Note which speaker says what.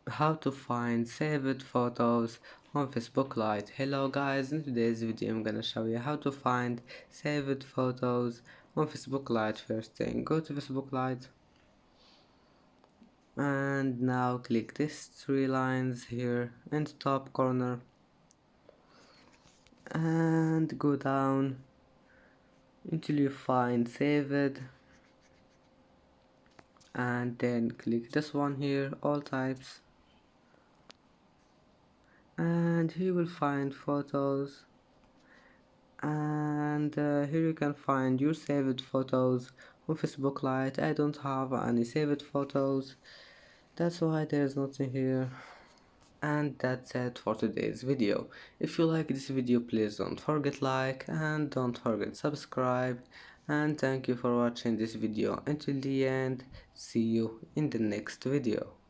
Speaker 1: How to find saved photos on Facebook Lite. Hello guys, in today's video I'm gonna show you how to find saved photos on Facebook Lite. First thing, go to Facebook Lite and now click these three lines here in the top corner and go down until you find saved, and then click this one here, all types, and here you will find photos, and here you can find your saved photos on Facebook Lite. I don't have any saved photos, that's why there's nothing here. And that's it for today's video. If you like this video, please don't forget like and don't forget subscribe, and thank you for watching this video until the end. See you in the next video.